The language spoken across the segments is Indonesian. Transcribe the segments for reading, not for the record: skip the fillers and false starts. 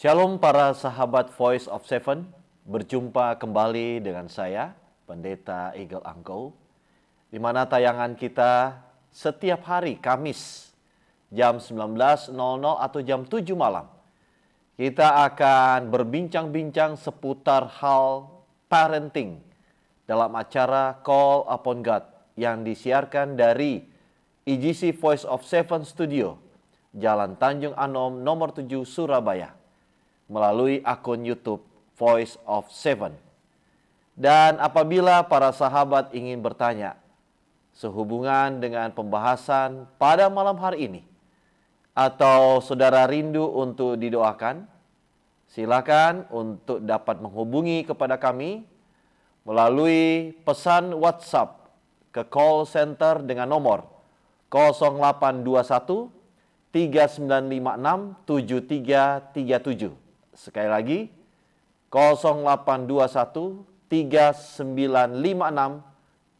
Shalom para sahabat Voice of Seven, berjumpa kembali dengan saya, Pendeta Eagle Angko, di mana tayangan kita setiap hari Kamis jam 19.00 atau jam 7 malam. Kita akan berbincang-bincang seputar hal parenting dalam acara Call Upon God yang disiarkan dari EGC Voice of Seven Studio, Jalan Tanjung Anom nomor 7 Surabaya, melalui akun YouTube Voice of Seven. Dan apabila para sahabat ingin bertanya sehubungan dengan pembahasan pada malam hari ini, atau saudara rindu untuk didoakan, silakan untuk dapat menghubungi kepada kami melalui pesan WhatsApp ke call center dengan nomor 0821 3956 7337. Sekali lagi, 0821 3956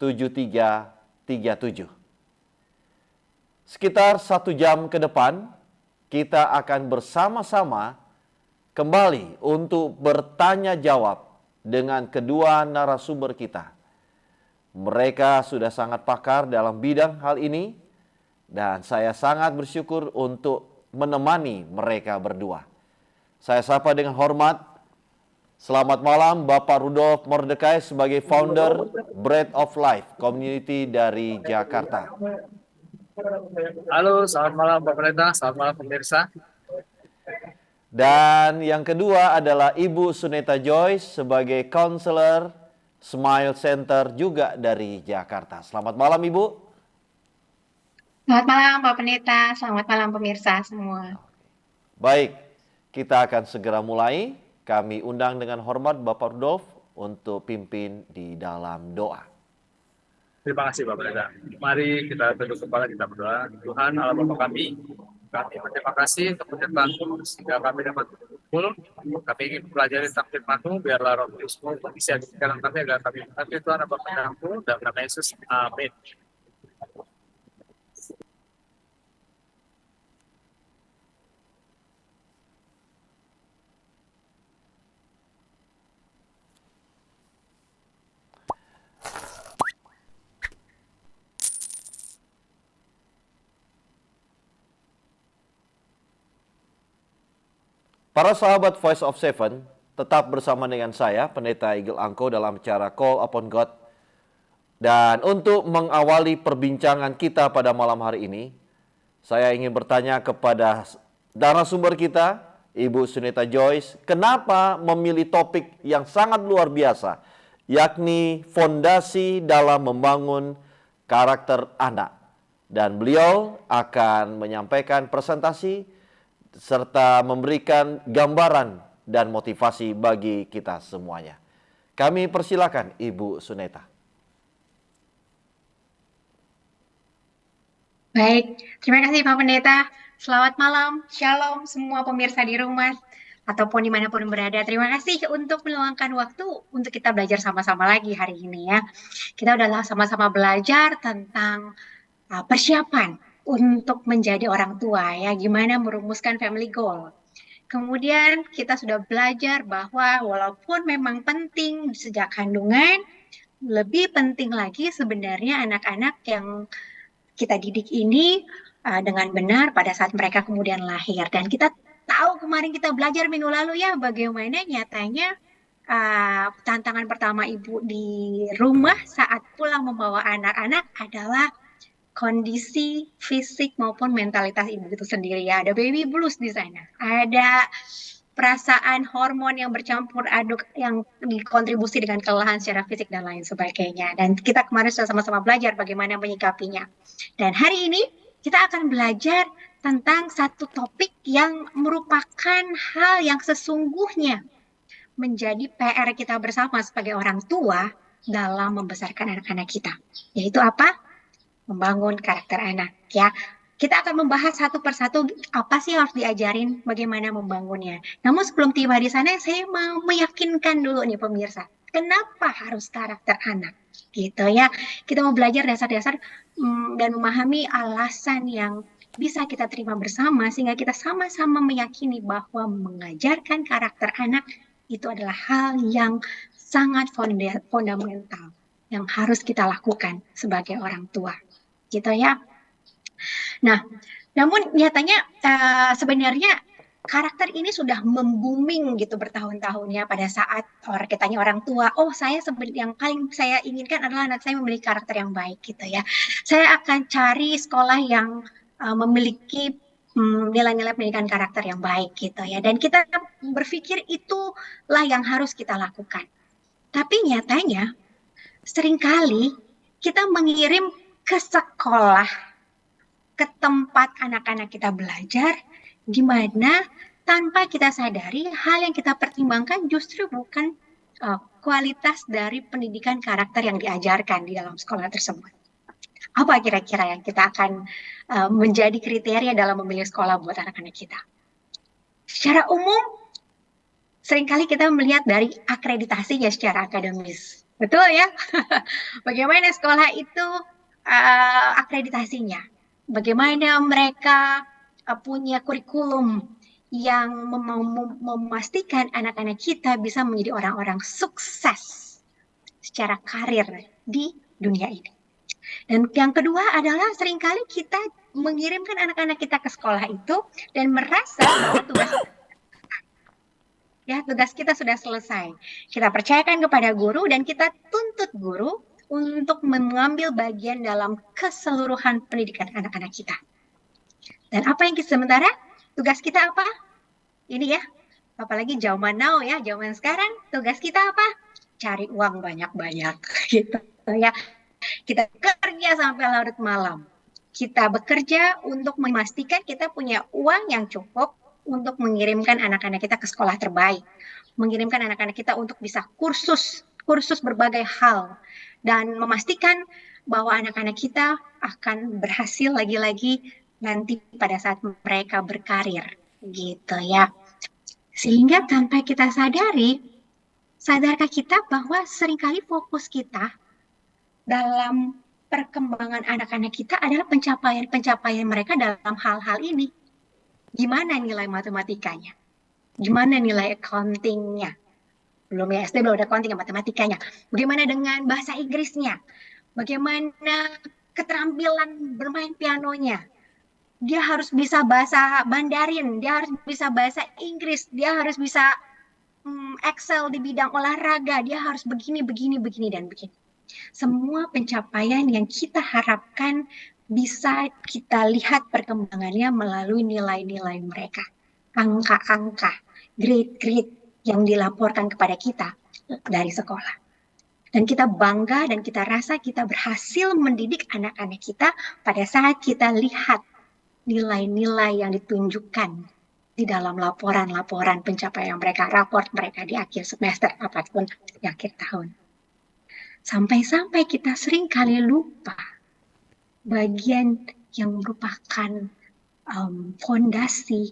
7337. Sekitar 1 jam ke depan, kita akan bersama-sama kembali untuk bertanya jawab dengan kedua narasumber kita. Mereka sudah sangat pakar dalam bidang hal ini, dan saya sangat bersyukur untuk menemani mereka berdua. Saya sapa dengan hormat, selamat malam Bapak Rudolf Mordekai sebagai founder Bread of Life Community dari Jakarta. Halo, selamat malam Pak Pendeta, selamat malam pemirsa. Dan yang kedua adalah Ibu Suneta Joyce sebagai counselor Smile Center juga dari Jakarta. Selamat malam Ibu. Selamat malam Pak Pendeta, selamat malam pemirsa semua. Baik, kita akan segera mulai. Kami undang dengan hormat Bapak Rudolf untuk pimpin di dalam doa. Terima kasih Pak Pendeta. Mari kita tunduk kepala, kita berdoa. Tuhan Allah Bapa kami berterima kasih untuk penyertaan-Mu sehingga kami dapat berkumpul. Kami ingin pelajari tentang firman-Mu, biarlah Roh Kudus-Mu bisa di dalam kami agar kami mengerti Tuhan apa firman-Mu dalam nama Yesus. Amin. Para sahabat Voice of Seven, tetap bersama dengan saya, Pendeta Eagle Angko dalam acara Call Upon God. Dan untuk mengawali perbincangan kita pada malam hari ini, saya ingin bertanya kepada narasumber kita, Ibu Suneta Joyce, kenapa memilih topik yang sangat luar biasa, yakni fondasi dalam membangun karakter anak. Dan beliau akan menyampaikan presentasi serta memberikan gambaran dan motivasi bagi kita semuanya. Kami persilakan Ibu Suneta. Baik, terima kasih Pak Pendeta. Selamat malam, shalom semua pemirsa di rumah ataupun dimanapun berada. Terima kasih untuk meluangkan waktu untuk kita belajar sama-sama lagi hari ini ya. Kita udah sama-sama belajar tentang persiapan untuk menjadi orang tua ya, gimana merumuskan family goal. Kemudian kita sudah belajar bahwa walaupun memang penting sejak kandungan, lebih penting lagi sebenarnya anak-anak yang kita didik ini dengan benar pada saat mereka kemudian lahir. Dan kita tahu kemarin kita belajar minggu lalu ya bagaimana nyatanya tantangan pertama ibu di rumah saat pulang membawa anak-anak adalah kondisi fisik maupun mentalitas ibu itu sendiri ya. Ada baby blues di sana. Ada perasaan hormon yang bercampur aduk yang dikontribusi dengan kelelahan secara fisik dan lain sebagainya. Dan kita kemarin sudah sama-sama belajar bagaimana menyikapinya. Dan hari ini kita akan belajar tentang satu topik yang merupakan hal yang sesungguhnya menjadi PR kita bersama sebagai orang tua dalam membesarkan anak-anak kita. Yaitu apa? Membangun karakter anak ya. Kita akan membahas satu persatu apa sih harus diajarin, bagaimana membangunnya. Namun sebelum tiba di sana, saya mau meyakinkan dulu nih pemirsa, kenapa harus karakter anak, gitu ya. Kita mau belajar dasar-dasar dan memahami alasan yang bisa kita terima bersama sehingga kita sama-sama meyakini bahwa mengajarkan karakter anak itu adalah hal yang sangat fundamental yang harus kita lakukan sebagai orang tua, gitu ya. Nah, namun nyatanya sebenarnya karakter ini sudah membooming gitu bertahun-tahun ya pada saat kita tanya orang tua, oh saya yang paling saya inginkan adalah anak saya memiliki karakter yang baik gitu ya. Saya akan cari sekolah yang memiliki nilai-nilai pendidikan karakter yang baik gitu ya. Dan kita berpikir itulah yang harus kita lakukan. Tapi nyatanya seringkali kita mengirim ke sekolah, ke tempat anak-anak kita belajar, di mana tanpa kita sadari hal yang kita pertimbangkan justru bukan kualitas dari pendidikan karakter yang diajarkan di dalam sekolah tersebut. Apa kira-kira yang kita akan menjadi kriteria dalam memilih sekolah buat anak-anak kita? Secara umum, seringkali kita melihat dari akreditasinya secara akademis. Betul ya? Bagaimana sekolah itu akreditasinya? Bagaimana mereka punya kurikulum yang memastikan anak-anak kita bisa menjadi orang-orang sukses secara karir di dunia ini. Dan yang kedua adalah seringkali kita mengirimkan anak-anak kita ke sekolah itu dan merasa bahwa tugas kita sudah selesai. Kita percayakan kepada guru dan kita tuntut guru untuk mengambil bagian dalam keseluruhan pendidikan anak-anak kita. Dan apa yang sementara tugas kita apa? Ini ya, apalagi zaman now ya, zaman sekarang tugas kita apa? Cari uang banyak-banyak gitu ya. Kita bekerja sampai larut malam. Kita bekerja untuk memastikan kita punya uang yang cukup untuk mengirimkan anak-anak kita ke sekolah terbaik. Mengirimkan anak-anak kita untuk bisa kursus berbagai hal. Dan memastikan bahwa anak-anak kita akan berhasil lagi-lagi nanti pada saat mereka berkarir. Gitu ya. Sehingga tanpa kita sadari, sadarkah kita bahwa seringkali fokus kita dalam perkembangan anak-anak kita adalah pencapaian mereka dalam hal-hal ini. Gimana nilai matematikanya? Gimana nilai accounting-nya? Belum ya, SD belum ada accounting, matematikanya. Bagaimana dengan bahasa Inggrisnya? Bagaimana keterampilan bermain pianonya? Dia harus bisa bahasa Mandarin, dia harus bisa bahasa Inggris, dia harus bisa excel di bidang olahraga, dia harus begini, dan begini. Semua pencapaian yang kita harapkan bisa kita lihat perkembangannya melalui nilai-nilai mereka. Angka-angka, grade-grade yang dilaporkan kepada kita dari sekolah. Dan kita bangga dan kita rasa kita berhasil mendidik anak-anak kita pada saat kita lihat nilai-nilai yang ditunjukkan di dalam laporan-laporan pencapaian mereka, raport mereka di akhir semester apapun di akhir tahun. Sampai-sampai kita sering kali lupa bagian yang merupakan fondasi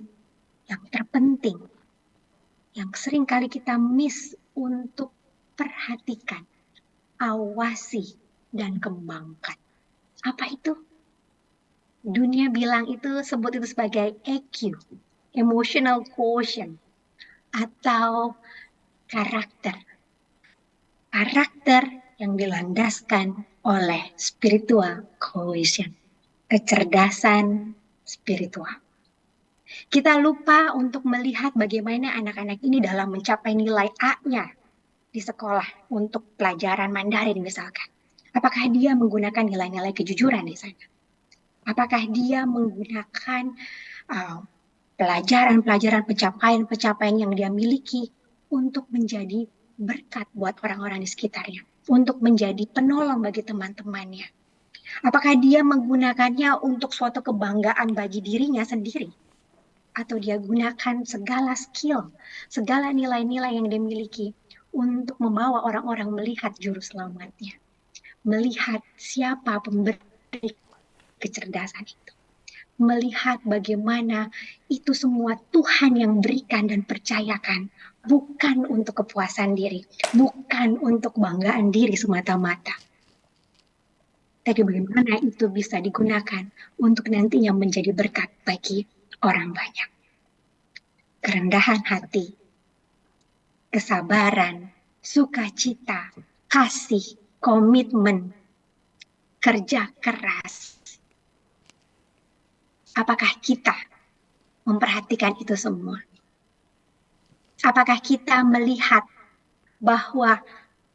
yang terpenting, yang sering kali kita miss untuk perhatikan, awasi, dan kembangkan. Apa itu? Dunia bilang sebut itu sebagai EQ, emotional quotient, atau karakter. Karakter yang dilandaskan oleh spiritual quotient, kecerdasan spiritual. Kita lupa untuk melihat bagaimana anak-anak ini dalam mencapai nilai A-nya di sekolah untuk pelajaran Mandarin misalkan. Apakah dia menggunakan nilai-nilai kejujuran di sana? Apakah dia menggunakan pelajaran-pelajaran pencapaian yang dia miliki untuk menjadi berkat buat orang-orang di sekitarnya, untuk menjadi penolong bagi teman-temannya? Apakah dia menggunakannya untuk suatu kebanggaan bagi dirinya sendiri? Atau dia gunakan segala skill, segala nilai-nilai yang dia miliki untuk membawa orang-orang melihat juru selamatnya, melihat siapa pemberi kecerdasan itu, melihat bagaimana itu semua Tuhan yang berikan dan percayakan, bukan untuk kepuasan diri, bukan untuk kebanggaan diri semata-mata, tapi bagaimana itu bisa digunakan untuk nantinya menjadi berkat bagi orang banyak. Kerendahan hati, kesabaran, sukacita, kasih, komitmen, kerja keras. Apakah kita memperhatikan itu semua? Apakah kita melihat bahwa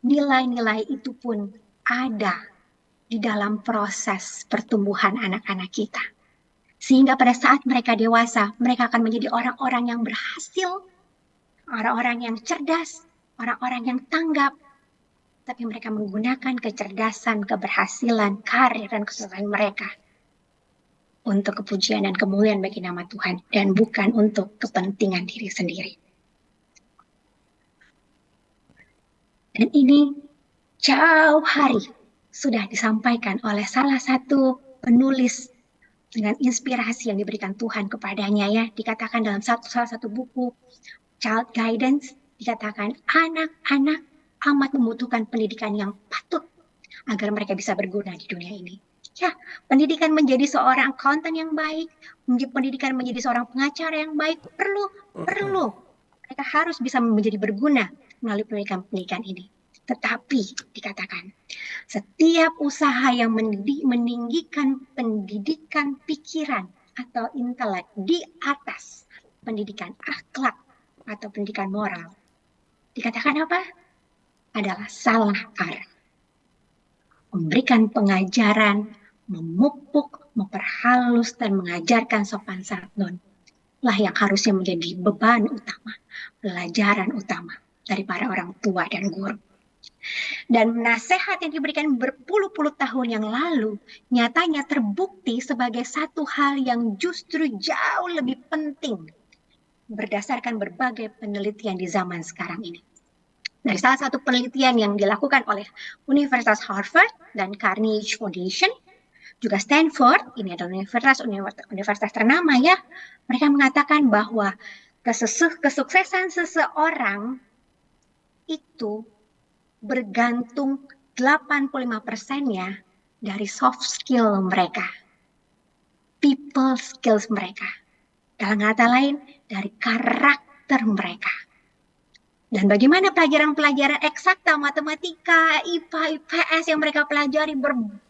nilai-nilai itu pun ada di dalam proses pertumbuhan anak-anak kita? Sehingga pada saat mereka dewasa, mereka akan menjadi orang-orang yang berhasil, orang-orang yang cerdas, orang-orang yang tanggap, tapi mereka menggunakan kecerdasan, keberhasilan, karir, dan kesuksesan mereka untuk kepujian dan kemuliaan bagi nama Tuhan, dan bukan untuk kepentingan diri sendiri. Dan ini jauh hari sudah disampaikan oleh salah satu penulis dengan inspirasi yang diberikan Tuhan kepadanya, ya. Dikatakan dalam salah satu buku Child Guidance, dikatakan anak-anak amat membutuhkan pendidikan yang patut agar mereka bisa berguna di dunia ini. Ya, pendidikan menjadi seorang accountant yang baik, pendidikan menjadi seorang pengacara yang baik, perlu. Mereka harus bisa menjadi berguna melalui pendidikan ini. Tetapi dikatakan, setiap usaha yang meninggikan pendidikan pikiran atau intelek di atas pendidikan akhlak atau pendidikan moral, dikatakan apa? Adalah salah arah. Memberikan pengajaran, memupuk, memperhalus, dan mengajarkan sopan santun lah yang harusnya menjadi beban utama, pelajaran utama dari para orang tua dan guru. Dan nasihat yang diberikan berpuluh-puluh tahun yang lalu nyatanya terbukti sebagai satu hal yang justru jauh lebih penting berdasarkan berbagai penelitian di zaman sekarang ini. Dari salah satu penelitian yang dilakukan oleh Universitas Harvard dan Carnegie Foundation, juga Stanford, ini adalah universitas ternama, ya. Mereka mengatakan bahwa kesuksesan seseorang itu bergantung 85%-nya dari soft skill mereka, people skills mereka. Dalam kata lain, dari karakter mereka. Dan bagaimana pelajaran-pelajaran eksakta, matematika, IPA, IPS yang mereka pelajari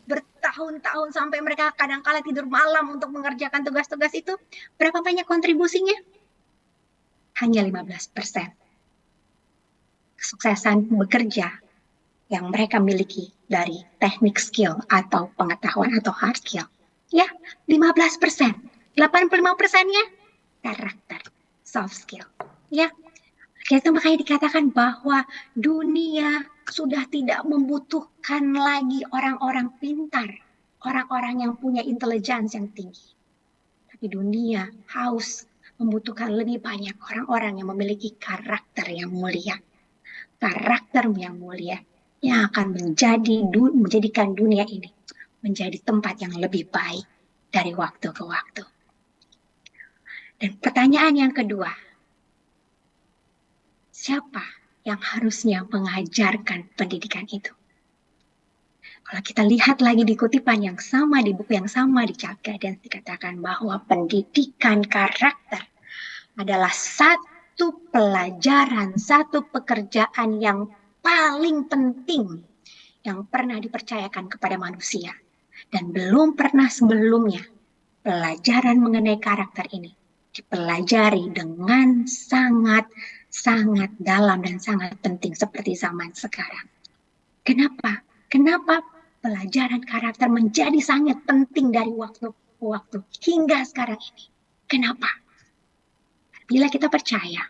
bertahun-tahun sampai mereka kadang-kala tidur malam untuk mengerjakan tugas-tugas itu, berapa banyak kontribusinya? Hanya 15%. Kesuksesan bekerja yang mereka miliki dari teknik skill atau pengetahuan atau hard skill, ya, 15%. 85%-nya karakter, soft skill, ya. Itu makanya dikatakan bahwa dunia sudah tidak membutuhkan lagi orang-orang pintar, orang-orang yang punya intelijensi yang tinggi. Tapi dunia haus membutuhkan lebih banyak orang-orang yang memiliki karakter yang mulia. Karakter yang mulia yang akan menjadikan dunia ini menjadi tempat yang lebih baik dari waktu ke waktu. Dan pertanyaan yang kedua, siapa yang harusnya mengajarkan pendidikan itu? Kalau kita lihat lagi di kutipan yang sama, di buku yang sama di Child Guidance, dikatakan bahwa pendidikan karakter adalah satu pelajaran, satu pekerjaan yang paling penting yang pernah dipercayakan kepada manusia. Dan belum pernah sebelumnya pelajaran mengenai karakter ini dipelajari dengan sangat dalam dan sangat penting seperti zaman sekarang. Kenapa? Kenapa pelajaran karakter menjadi sangat penting dari waktu ke waktu hingga sekarang ini? Kenapa? Bila kita percaya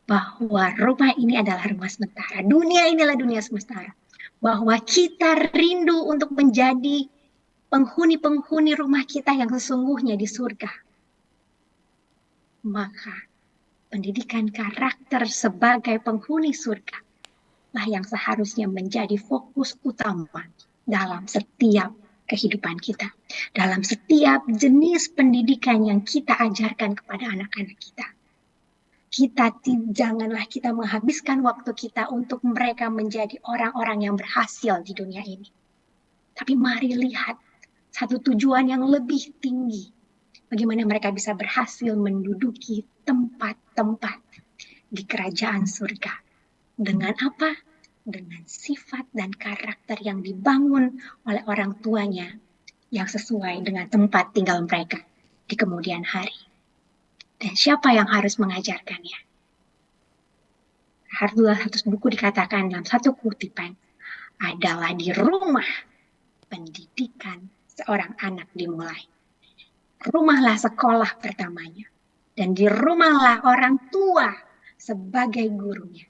bahwa rumah ini adalah rumah sementara, dunia ini adalah dunia sementara, bahwa kita rindu untuk menjadi penghuni-penghuni rumah kita yang sesungguhnya di surga, maka pendidikan karakter sebagai penghuni surga lah yang seharusnya menjadi fokus utama dalam setiap kehidupan kita, dalam setiap jenis pendidikan yang kita ajarkan kepada anak-anak kita. Janganlah kita menghabiskan waktu kita untuk mereka menjadi orang-orang yang berhasil di dunia ini. Tapi mari lihat satu tujuan yang lebih tinggi. Bagaimana mereka bisa berhasil menduduki tempat-tempat di kerajaan surga. Dengan apa? Dengan sifat dan karakter yang dibangun oleh orang tuanya yang sesuai dengan tempat tinggal mereka di kemudian hari. Dan siapa yang harus mengajarkannya? Satu buku dikatakan dalam satu kutipan adalah di rumah pendidikan seorang anak dimulai. Rumahlah sekolah pertamanya. Dan di rumahlah orang tua sebagai gurunya.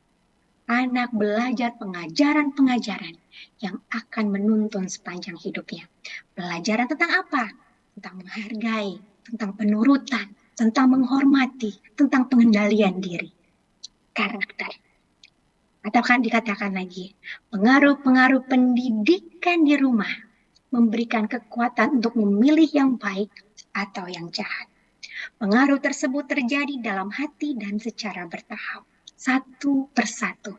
Anak belajar pengajaran-pengajaran yang akan menuntun sepanjang hidupnya. Pelajaran tentang apa? Tentang menghargai, tentang penurutan, tentang menghormati, tentang pengendalian diri. Karakter. Atau kan dikatakan lagi, pengaruh-pengaruh pendidikan di rumah memberikan kekuatan untuk memilih yang baik atau yang jahat. Pengaruh tersebut terjadi dalam hati dan secara bertahap. Satu persatu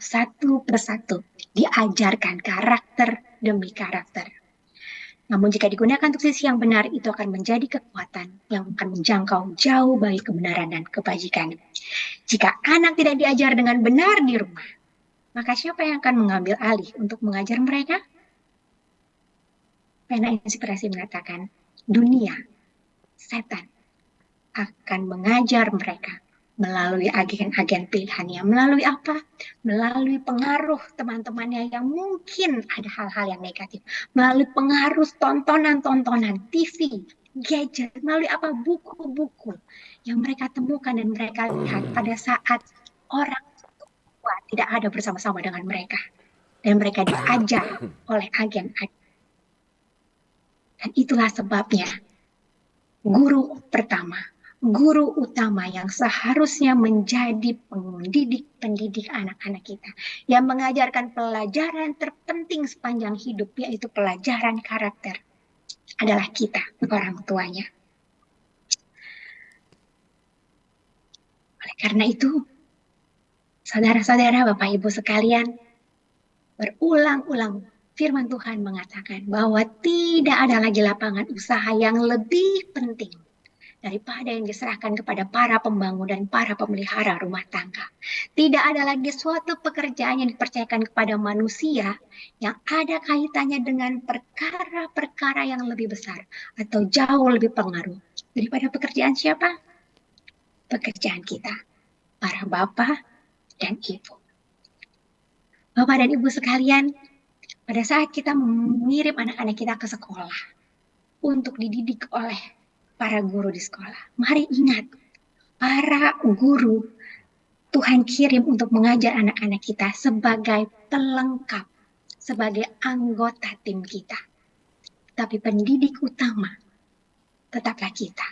diajarkan karakter demi karakter. Namun jika digunakan untuk sisi yang benar, itu akan menjadi kekuatan yang akan menjangkau jauh baik kebenaran dan kebajikan. Jika anak tidak diajar dengan benar di rumah, maka siapa yang akan mengambil alih untuk mengajar mereka? Pena Inspirasi mengatakan, dunia, setan, akan mengajar mereka melalui agen-agen pilihannya. Melalui apa? Melalui pengaruh teman-temannya yang mungkin ada hal-hal yang negatif. Melalui pengaruh tontonan-tontonan, TV, gadget. Melalui apa? Buku-buku yang mereka temukan dan mereka lihat pada saat orang tua tidak ada bersama-sama dengan mereka. Dan mereka diajar oleh agen-agen. Dan itulah sebabnya guru pertama, guru utama yang seharusnya menjadi pendidik anak-anak kita, yang mengajarkan pelajaran terpenting sepanjang hidup, yaitu pelajaran karakter, adalah kita, orang tuanya. Oleh karena itu, saudara-saudara, Bapak Ibu sekalian, berulang-ulang firman Tuhan mengatakan bahwa tidak ada lagi lapangan usaha yang lebih penting daripada yang diserahkan kepada para pembangun dan para pemelihara rumah tangga. Tidak ada lagi suatu pekerjaan yang dipercayakan kepada manusia yang ada kaitannya dengan perkara-perkara yang lebih besar atau jauh lebih pengaruh daripada pekerjaan siapa? Pekerjaan kita, para bapak dan ibu. Bapak dan ibu sekalian, pada saat kita mengirim anak-anak kita ke sekolah untuk dididik oleh para guru di sekolah, mari ingat, para guru Tuhan kirim untuk mengajar anak-anak kita sebagai pelengkap, sebagai anggota tim kita. Tapi pendidik utama tetaplah kita.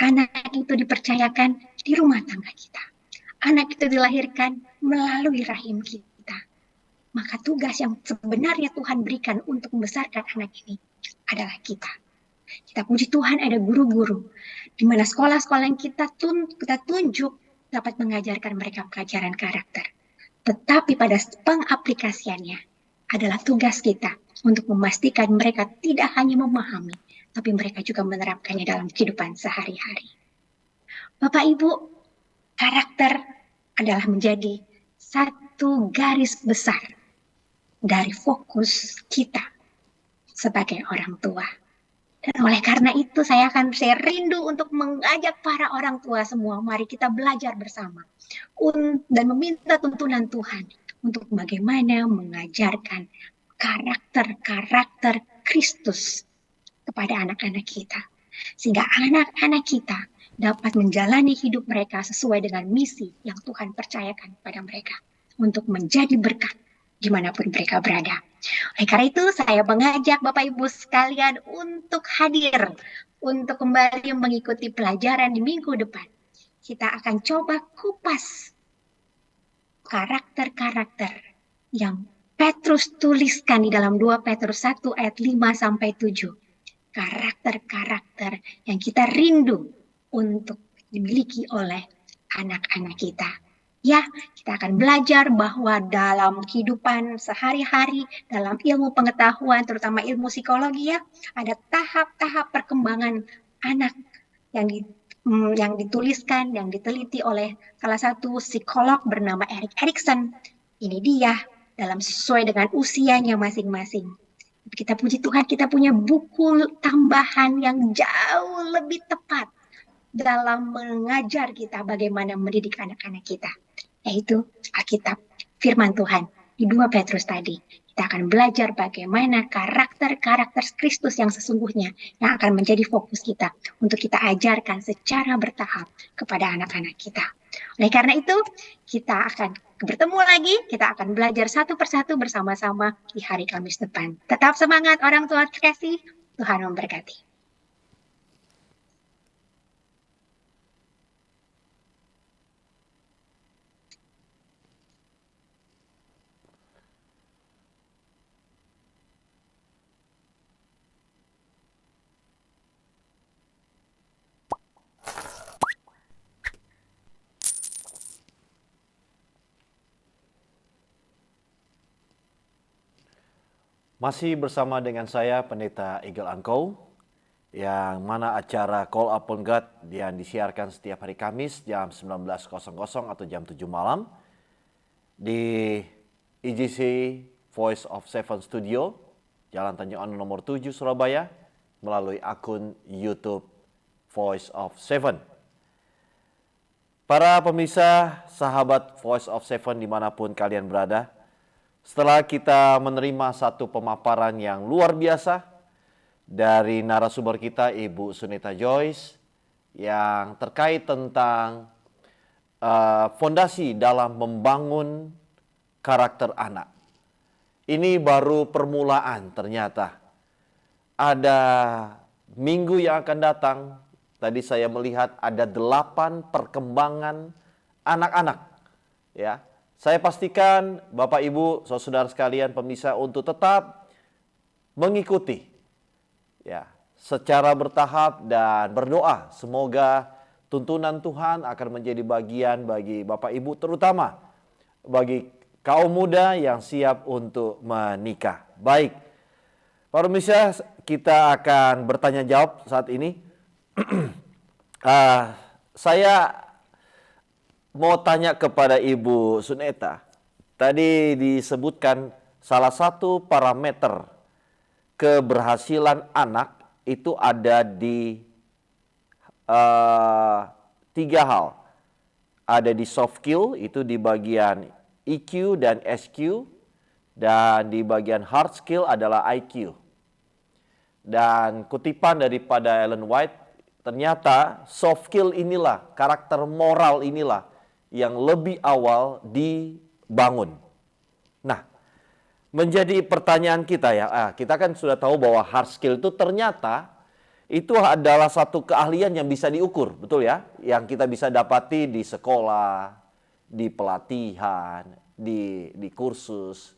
Anak itu dipercayakan di rumah tangga kita. Anak itu dilahirkan melalui rahim kita. Maka tugas yang sebenarnya Tuhan berikan untuk membesarkan anak ini adalah kita. Kita puji Tuhan ada guru-guru, di mana sekolah-sekolah yang kita tunjuk dapat mengajarkan mereka pelajaran karakter. Tetapi pada pengaplikasiannya adalah tugas kita untuk memastikan mereka tidak hanya memahami, tapi mereka juga menerapkannya dalam kehidupan sehari-hari. Bapak Ibu, karakter adalah menjadi satu garis besar dari fokus kita sebagai orang tua. Dan oleh karena itu saya rindu untuk mengajak para orang tua semua, mari kita belajar bersama dan meminta tuntunan Tuhan untuk bagaimana mengajarkan karakter Kristus kepada anak-anak kita. Sehingga anak-anak kita dapat menjalani hidup mereka sesuai dengan misi yang Tuhan percayakan kepada mereka untuk menjadi berkat dimanapun mereka berada. Oleh karena itu, saya mengajak Bapak Ibu sekalian untuk hadir, untuk kembali mengikuti pelajaran di minggu depan. Kita akan coba kupas karakter-karakter yang Petrus tuliskan di dalam 2 Petrus 1 ayat 5-7. Karakter-karakter yang kita rindu untuk dimiliki oleh anak-anak kita, Ya, kita akan belajar bahwa dalam kehidupan sehari-hari, dalam ilmu pengetahuan, terutama ilmu psikologi ya, ada tahap-tahap perkembangan anak yang yang dituliskan, yang diteliti oleh salah satu psikolog bernama Erik Erikson. Ini dia dalam sesuai dengan usianya masing-masing. Kita puji Tuhan, kita punya buku tambahan yang jauh lebih tepat dalam mengajar kita bagaimana mendidik anak-anak kita, yaitu Alkitab, firman Tuhan. Di 2 Petrus tadi, kita akan belajar bagaimana karakter-karakter Kristus yang sesungguhnya yang akan menjadi fokus kita untuk kita ajarkan secara bertahap kepada anak-anak kita. Oleh karena itu, kita akan bertemu lagi, kita akan belajar satu persatu bersama-sama di hari Kamis depan. Tetap semangat orang tua terkasih, Tuhan memberkati. Masih bersama dengan saya, Pendeta Eagle Angkau, yang mana acara Call Upon God yang disiarkan setiap hari Kamis jam 19.00 atau jam 7 malam di IGC Voice of Seven Studio, Jalan Tanjung Anu nomor 7 Surabaya, melalui akun YouTube Voice of Seven. Para pemirsa, sahabat Voice of Seven dimanapun kalian berada, setelah kita menerima satu pemaparan yang luar biasa dari narasumber kita, Ibu Sunita Joyce, yang terkait tentang fondasi dalam membangun karakter anak. Ini baru permulaan ternyata. Ada minggu yang akan datang, tadi saya melihat ada 8 perkembangan anak-anak. Ya, saya pastikan Bapak Ibu, saudara sekalian pemirsa untuk tetap mengikuti ya secara bertahap dan berdoa semoga tuntunan Tuhan akan menjadi bagian bagi Bapak Ibu, terutama bagi kaum muda yang siap untuk menikah. Baik, para pemirsa, kita akan bertanya jawab saat ini. Saya mau tanya kepada Ibu Suneta. Tadi disebutkan salah satu parameter keberhasilan anak itu ada di 3 hal. Ada di soft skill, itu di bagian EQ dan SQ. Dan di bagian hard skill adalah IQ. Dan kutipan daripada Ellen White, ternyata soft skill inilah, karakter moral inilah yang lebih awal dibangun. Nah, menjadi pertanyaan kita ya, kita kan sudah tahu bahwa hard skill itu ternyata itu adalah satu keahlian yang bisa diukur, betul ya? Yang kita bisa dapati di sekolah, di pelatihan, di kursus.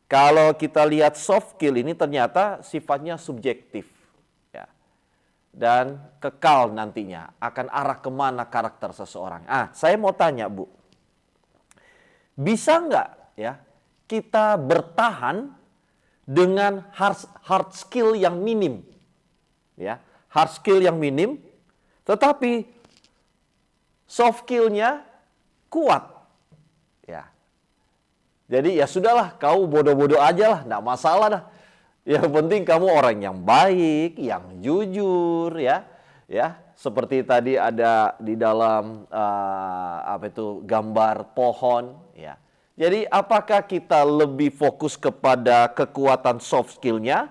Kalau kita lihat soft skill ini ternyata sifatnya subjektif. Dan kekal nantinya akan arah kemana karakter seseorang. Saya mau tanya Bu, bisa nggak ya kita bertahan dengan hard skill yang minim, ya hard skill yang minim, tetapi soft skillnya kuat, ya. Jadi ya sudahlah, kau bodoh-bodoh aja lah, nggak masalah dah. Yang penting kamu orang yang baik, yang jujur, ya. Seperti tadi ada di dalam gambar pohon, ya. Jadi apakah kita lebih fokus kepada kekuatan soft skill-nya,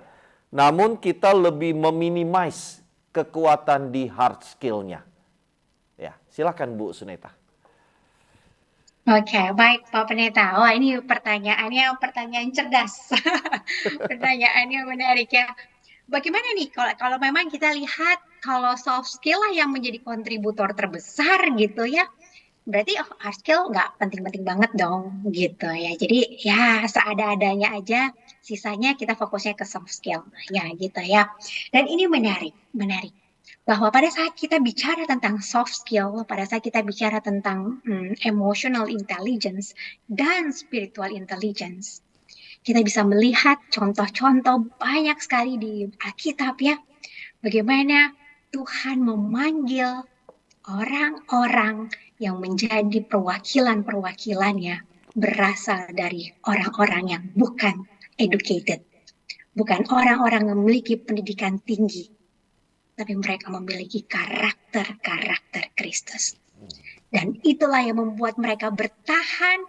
namun kita lebih meminimize kekuatan di hard skill-nya? Ya, silakan Bu Suneta. Oke, baik Pak Pendeta. Wah, ini pertanyaan cerdas. Pertanyaan yang menarik ya. Bagaimana nih kalau memang kita lihat kalau soft skill lah yang menjadi kontributor terbesar gitu ya. Berarti hard skill nggak penting-penting banget dong gitu ya. Jadi ya seada-adanya aja, sisanya kita fokusnya ke soft skill. Ya gitu ya. Dan ini menarik. bahwa pada saat kita bicara tentang soft skill, pada saat kita bicara tentang emotional intelligence dan spiritual intelligence, kita bisa melihat contoh-contoh banyak sekali di Alkitab ya, bagaimana Tuhan memanggil orang-orang yang menjadi perwakilan-perwakilannya berasal dari orang-orang yang bukan educated, bukan orang-orang yang memiliki pendidikan tinggi, tapi mereka memiliki karakter-karakter Kristus. Dan itulah yang membuat mereka bertahan,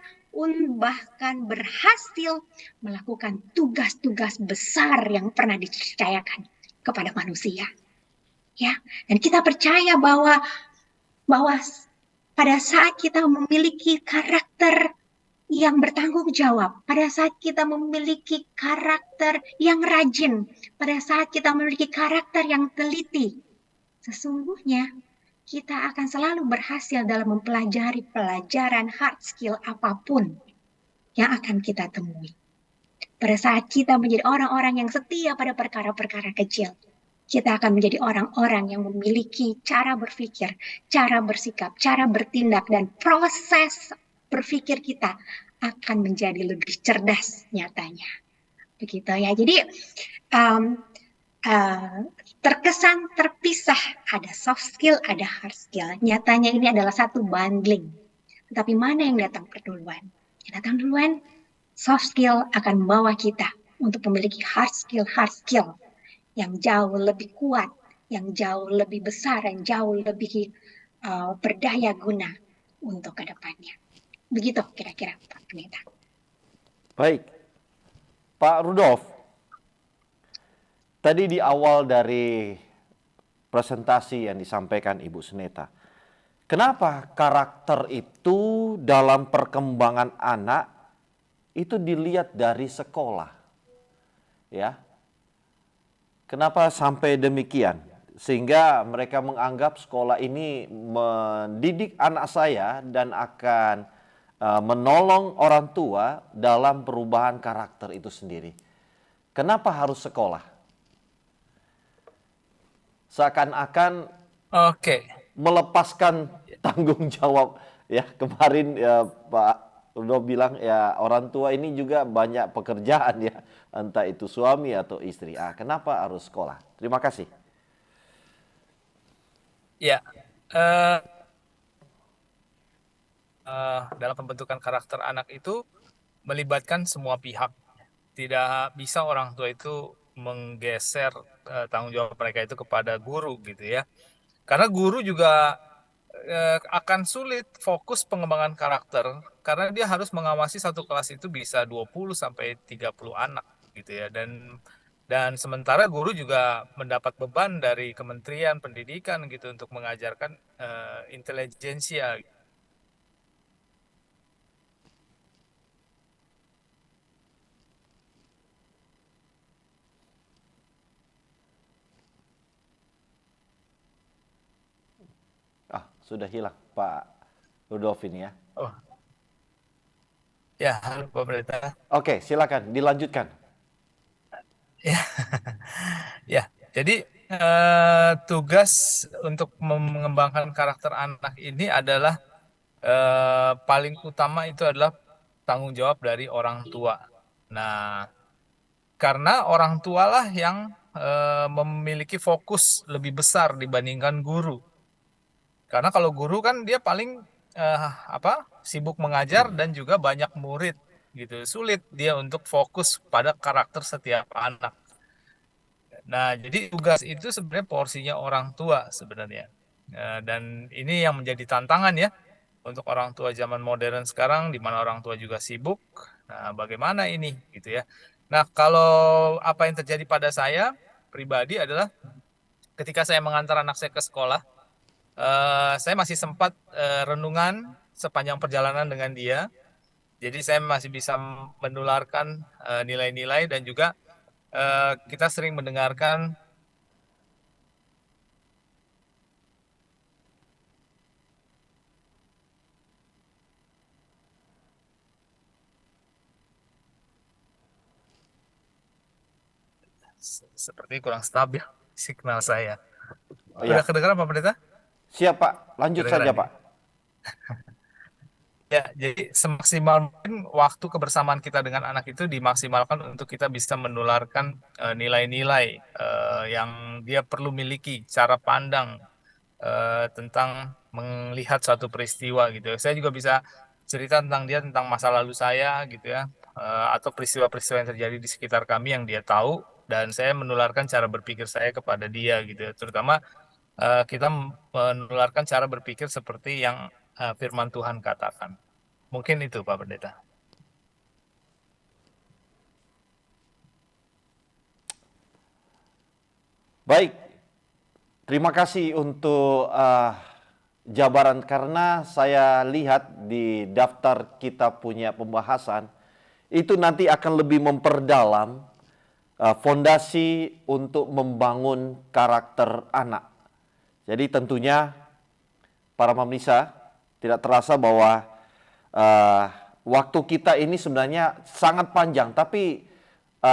bahkan berhasil melakukan tugas-tugas besar yang pernah dipercayakan kepada manusia. Ya, dan kita percaya bahwa pada saat kita memiliki karakter yang bertanggung jawab, pada saat kita memiliki karakter yang rajin, pada saat kita memiliki karakter yang teliti, sesungguhnya kita akan selalu berhasil dalam mempelajari pelajaran hard skill apapun yang akan kita temui. Pada saat kita menjadi orang-orang yang setia pada perkara-perkara kecil, kita akan menjadi orang-orang yang memiliki cara berpikir, cara bersikap, cara bertindak, dan proses berpikir kita akan menjadi lebih cerdas nyatanya. Begitu ya. Jadi terkesan terpisah, ada soft skill, ada hard skill. Nyatanya ini adalah satu bundling. Tetapi mana yang datang duluan? Yang datang duluan, soft skill akan membawa kita untuk memiliki hard skill yang jauh lebih kuat, yang jauh lebih besar, yang jauh lebih berdaya guna untuk kedepannya. Begitu kira-kira Pak Pendeta. Baik, Pak Rudolf, tadi di awal dari presentasi yang disampaikan Ibu Seneta, kenapa karakter itu dalam perkembangan anak itu dilihat dari sekolah? Ya. Kenapa sampai demikian? Sehingga mereka menganggap sekolah ini mendidik anak saya dan akan menolong orang tua dalam perubahan karakter itu sendiri. Kenapa harus sekolah? Seakan-akan melepaskan tanggung jawab. Ya, kemarin Pak Rudolf bilang ya orang tua ini juga banyak pekerjaan ya, entah itu suami atau istri. Kenapa harus sekolah? Terima kasih. Ya, dalam pembentukan karakter anak itu melibatkan semua pihak. Tidak bisa orang tua itu menggeser tanggung jawab mereka itu kepada guru gitu ya. Karena guru juga akan sulit fokus pengembangan karakter karena dia harus mengawasi satu kelas itu bisa 20 sampai 30 anak gitu ya. Dan sementara guru juga mendapat beban dari Kementerian Pendidikan gitu untuk mengajarkan intelijensia. Sudah hilang Pak Rudolf ini ya. Oh. Ya, halo Pak Pendeta. Oke, silakan dilanjutkan. Ya, jadi tugas untuk mengembangkan karakter anak ini adalah paling utama itu adalah tanggung jawab dari orang tua. Nah, karena orang tualah yang memiliki fokus lebih besar dibandingkan guru. Karena kalau guru kan dia paling sibuk mengajar dan juga banyak murid gitu. Sulit dia untuk fokus pada karakter setiap anak. Nah, jadi tugas itu sebenarnya porsinya orang tua sebenarnya. Dan ini yang menjadi tantangan ya untuk orang tua zaman modern sekarang, di mana orang tua juga sibuk. Nah, bagaimana ini gitu ya. Nah, kalau apa yang terjadi pada saya pribadi adalah ketika saya mengantar anak saya ke sekolah, saya masih sempat renungan sepanjang perjalanan dengan dia. Jadi saya masih bisa menularkan nilai-nilai dan juga kita sering mendengarkan seperti kurang stabil signal saya. Udah kedengeran Pak Pendeta? Siap Pak, lanjut saja Pak. Ya, jadi semaksimal mungkin waktu kebersamaan kita dengan anak itu dimaksimalkan untuk kita bisa menularkan nilai-nilai yang dia perlu miliki, cara pandang tentang melihat suatu peristiwa gitu. Saya juga bisa cerita tentang dia, tentang masa lalu saya gitu ya, atau peristiwa-peristiwa yang terjadi di sekitar kami yang dia tahu, dan saya menularkan cara berpikir saya kepada dia gitu ya. Terutama kita menularkan cara berpikir seperti yang firman Tuhan katakan. Mungkin itu Pak Pendeta. Baik, terima kasih untuk jabaran, karena saya lihat di daftar kita punya pembahasan itu nanti akan lebih memperdalam fondasi untuk membangun karakter anak. Jadi tentunya para pemirsa, tidak terasa bahwa waktu kita ini sebenarnya sangat panjang, tapi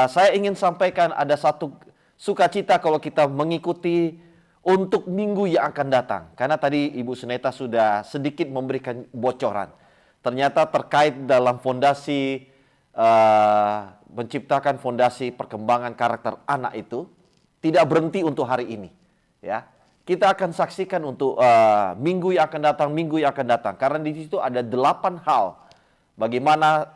saya ingin sampaikan ada satu sukacita kalau kita mengikuti untuk minggu yang akan datang. Karena tadi Ibu Suneta sudah sedikit memberikan bocoran. Ternyata terkait dalam fondasi, menciptakan fondasi perkembangan karakter anak itu tidak berhenti untuk hari ini. Ya, kita akan saksikan untuk minggu yang akan datang, minggu yang akan datang. Karena di situ ada 8 hal bagaimana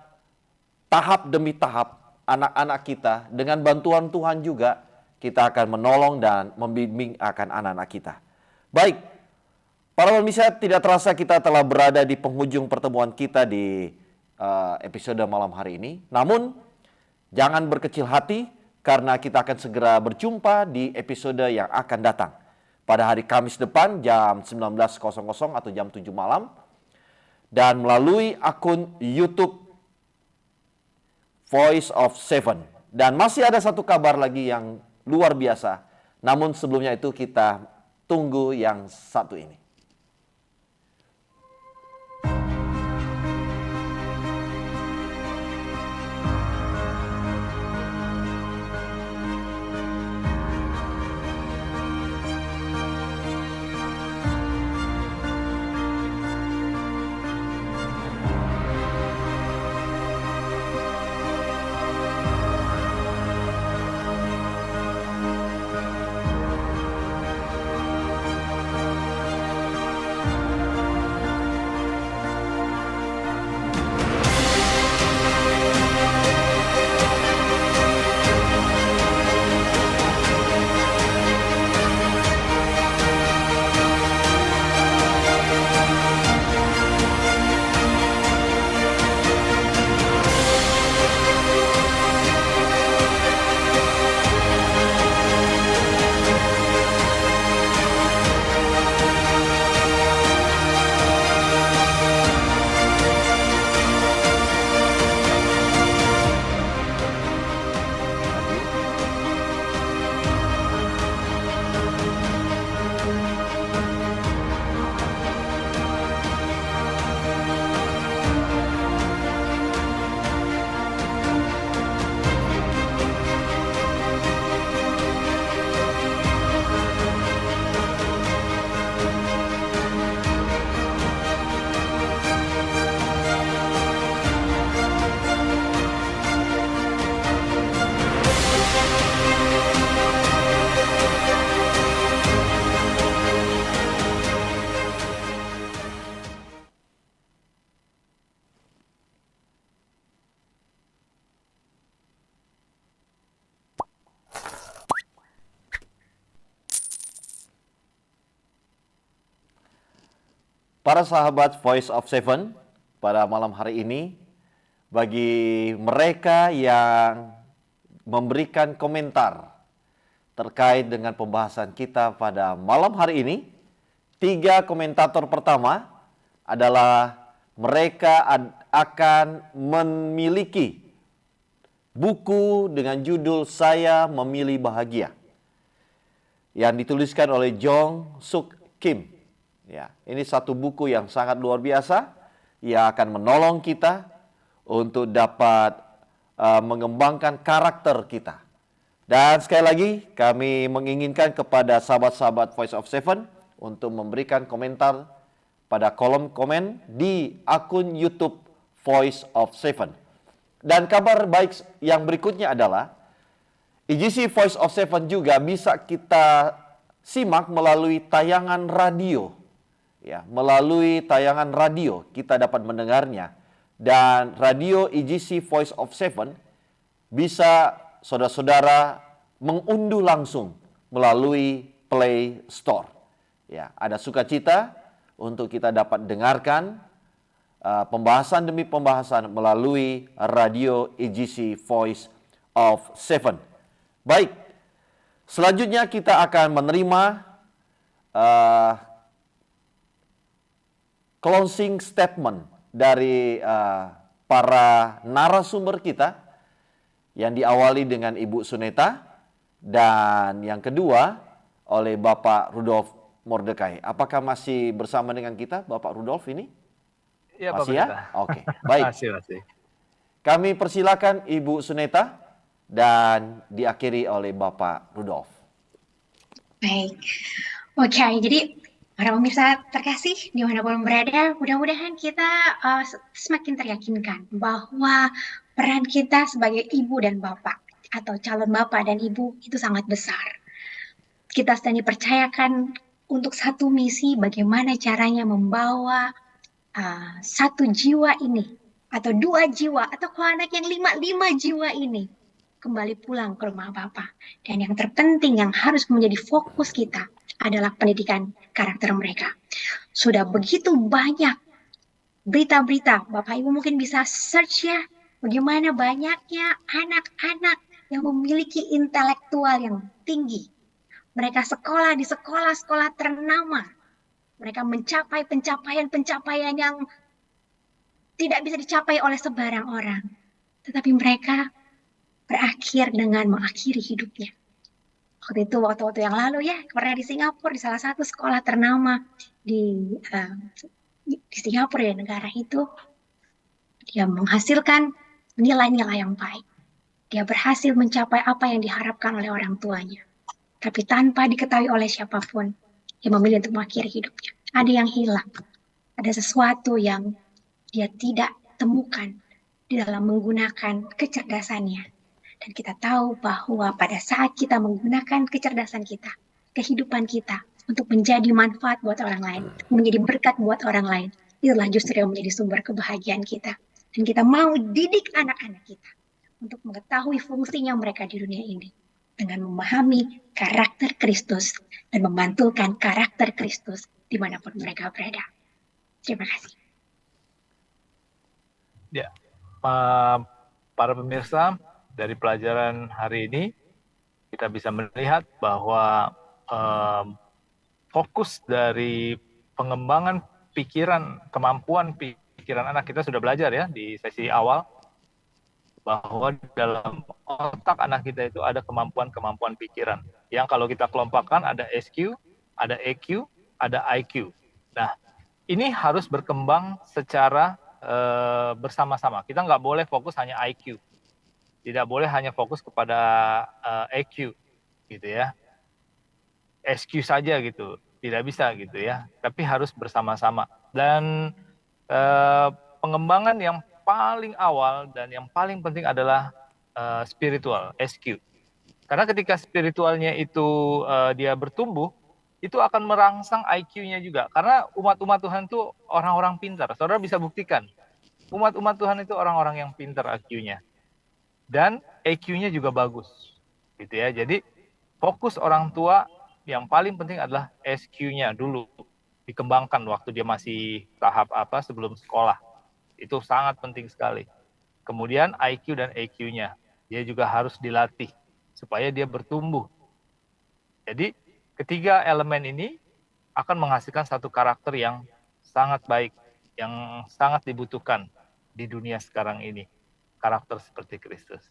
tahap demi tahap anak-anak kita dengan bantuan Tuhan juga kita akan menolong dan membimbing akan anak-anak kita. Baik, para pemirsa, tidak terasa kita telah berada di penghujung pertemuan kita di episode malam hari ini. Namun, jangan berkecil hati karena kita akan segera berjumpa di episode yang akan datang. Pada hari Kamis depan jam 19.00 atau jam 7 malam. Dan melalui akun YouTube Voice of Seven. Dan masih ada satu kabar lagi yang luar biasa. Namun sebelumnya itu kita tunggu yang satu ini. Para sahabat Voice of Seven, pada malam hari ini, bagi mereka yang memberikan komentar terkait dengan pembahasan kita pada malam hari ini, 3 komentator pertama adalah mereka akan memiliki buku dengan judul Saya Memilih Bahagia yang dituliskan oleh Jong Suk Kim. Ya, ini satu buku yang sangat luar biasa yang akan menolong kita untuk dapat mengembangkan karakter kita. Dan sekali lagi kami menginginkan kepada sahabat-sahabat Voice of Seven untuk memberikan komentar pada kolom komen di akun YouTube Voice of Seven. Dan kabar baik yang berikutnya adalah EGC Voice of Seven juga bisa kita simak melalui tayangan radio. Ya, melalui tayangan radio kita dapat mendengarnya. Dan radio EGC Voice of Seven bisa saudara-saudara mengunduh langsung melalui Play Store. Ya, ada sukacita untuk kita dapat dengarkan pembahasan demi pembahasan melalui radio EGC Voice of Seven. Baik, selanjutnya kita akan menerima closing statement dari para narasumber kita, yang diawali dengan Ibu Suneta dan yang kedua oleh Bapak Rudolf Mordekai. Apakah masih bersama dengan kita Bapak Rudolf ini? Iya, masih Pak ya? Pendeta. Oke, baik. Masih. Kami persilakan Ibu Suneta dan diakhiri oleh Bapak Rudolf. Baik. Oke, jadi para pemirsa terkasih dimanapun berada, mudah-mudahan kita semakin teryakinkan bahwa peran kita sebagai ibu dan bapak atau calon bapak dan ibu itu sangat besar. Kita sedang dipercayakan untuk satu misi, bagaimana caranya membawa satu jiwa ini atau 2 jiwa atau kalau anak yang 5 jiwa ini kembali pulang ke rumah Bapa. Dan yang terpenting yang harus menjadi fokus kita adalah pendidikan karakter mereka. Sudah begitu banyak berita-berita, Bapak Ibu mungkin bisa search ya, bagaimana banyaknya anak-anak yang memiliki intelektual yang tinggi. Mereka sekolah di sekolah-sekolah ternama. Mereka mencapai pencapaian-pencapaian yang tidak bisa dicapai oleh sebarang orang. Tetapi mereka berakhir dengan mengakhiri hidupnya. Waktu yang lalu ya, pernah di Singapura, di salah satu sekolah ternama di Singapura, ya, negara itu, dia menghasilkan nilai-nilai yang baik. Dia berhasil mencapai apa yang diharapkan oleh orang tuanya. Tapi tanpa diketahui oleh siapapun, dia memilih untuk mengakhiri hidupnya. Ada yang hilang. Ada sesuatu yang dia tidak temukan di dalam menggunakan kecerdasannya. Dan kita tahu bahwa pada saat kita menggunakan kecerdasan kita, kehidupan kita untuk menjadi manfaat buat orang lain, menjadi berkat buat orang lain, itulah justru yang menjadi sumber kebahagiaan kita. Dan kita mau didik anak-anak kita untuk mengetahui fungsinya mereka di dunia ini dengan memahami karakter Kristus dan memantulkan karakter Kristus dimanapun mereka berada. Terima kasih. Ya, para pemirsa, dari pelajaran hari ini kita bisa melihat bahwa fokus dari pengembangan pikiran, kemampuan pikiran anak, kita sudah belajar ya di sesi awal bahwa dalam otak anak kita itu ada kemampuan-kemampuan pikiran yang kalau kita kelompokkan ada SQ, ada EQ, ada IQ. Nah, ini harus berkembang secara bersama-sama. Kita nggak boleh fokus hanya IQ. Tidak boleh hanya fokus kepada EQ gitu ya. SQ saja gitu. Tidak bisa gitu ya. Tapi harus bersama-sama. Dan pengembangan yang paling awal dan yang paling penting adalah spiritual, SQ. Karena ketika spiritualnya itu dia bertumbuh, itu akan merangsang IQ-nya juga. Karena umat-umat Tuhan itu orang-orang pintar. Saudara bisa buktikan. Umat-umat Tuhan itu orang-orang yang pintar IQ-nya. Dan EQ-nya juga bagus. Gitu ya. Jadi fokus orang tua yang paling penting adalah SQ-nya dulu. Dikembangkan waktu dia masih tahap sebelum sekolah. Itu sangat penting sekali. Kemudian IQ dan EQ-nya. Dia juga harus dilatih supaya dia bertumbuh. Jadi ketiga elemen ini akan menghasilkan satu karakter yang sangat baik, yang sangat dibutuhkan di dunia sekarang ini. Karakter seperti Kristus.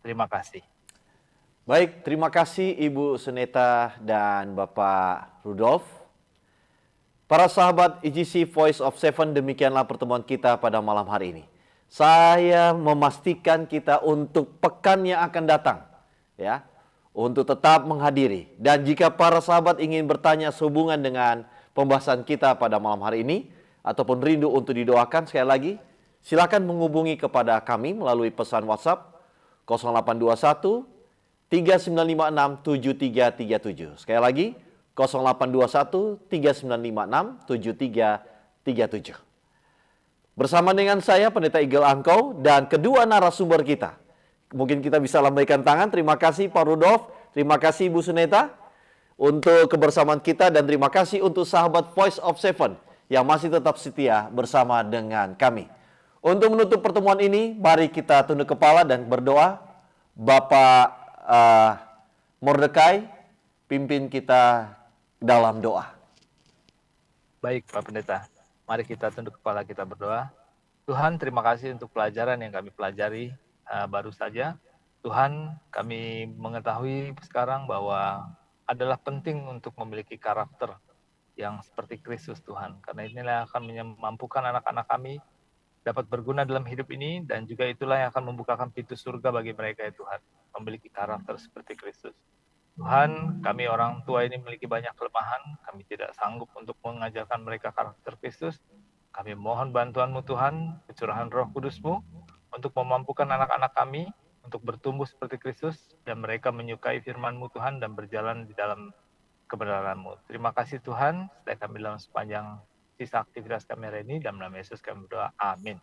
Terima kasih. Baik, terima kasih Ibu Suneta dan Bapak Rudolf. Para sahabat EGC Voice of Seven, demikianlah pertemuan kita pada malam hari ini. Saya memastikan kita untuk pekan yang akan datang, ya, untuk tetap menghadiri. Dan jika para sahabat ingin bertanya sehubungan dengan pembahasan kita pada malam hari ini, ataupun rindu untuk didoakan, sekali lagi, silakan menghubungi kepada kami melalui pesan WhatsApp 0821 3956 7337. Sekali lagi, 0821 3956 7337. Bersama dengan saya, Pendeta Igel Angkau, dan kedua narasumber kita. Mungkin kita bisa lambaikan tangan. Terima kasih Pak Rudolf, terima kasih Ibu Suneta untuk kebersamaan kita, dan terima kasih untuk sahabat Voice of Seven yang masih tetap setia bersama dengan kami. Untuk menutup pertemuan ini, mari kita tunduk kepala dan berdoa. Bapak Mordekai, pimpin kita dalam doa. Baik Pak Pendeta, mari kita tunduk kepala, kita berdoa. Tuhan, terima kasih untuk pelajaran yang kami pelajari baru saja. Tuhan, kami mengetahui sekarang bahwa adalah penting untuk memiliki karakter yang seperti Kristus Tuhan. Karena inilah yang akan memampukan anak-anak kami dapat berguna dalam hidup ini, dan juga itulah yang akan membukakan pintu surga bagi mereka ya Tuhan, memiliki karakter seperti Kristus. Tuhan, kami orang tua ini memiliki banyak kelemahan, kami tidak sanggup untuk mengajarkan mereka karakter Kristus. Kami mohon bantuan-Mu Tuhan, kecurahan Roh Kudus-Mu, untuk memampukan anak-anak kami untuk bertumbuh seperti Kristus, dan mereka menyukai firman-Mu Tuhan dan berjalan di dalam kebenaran-Mu. Terima kasih Tuhan, sertai kami dalam sepanjang sisa aktivitas kami hari ini, dalam nama Yesus kami berdoa, amin.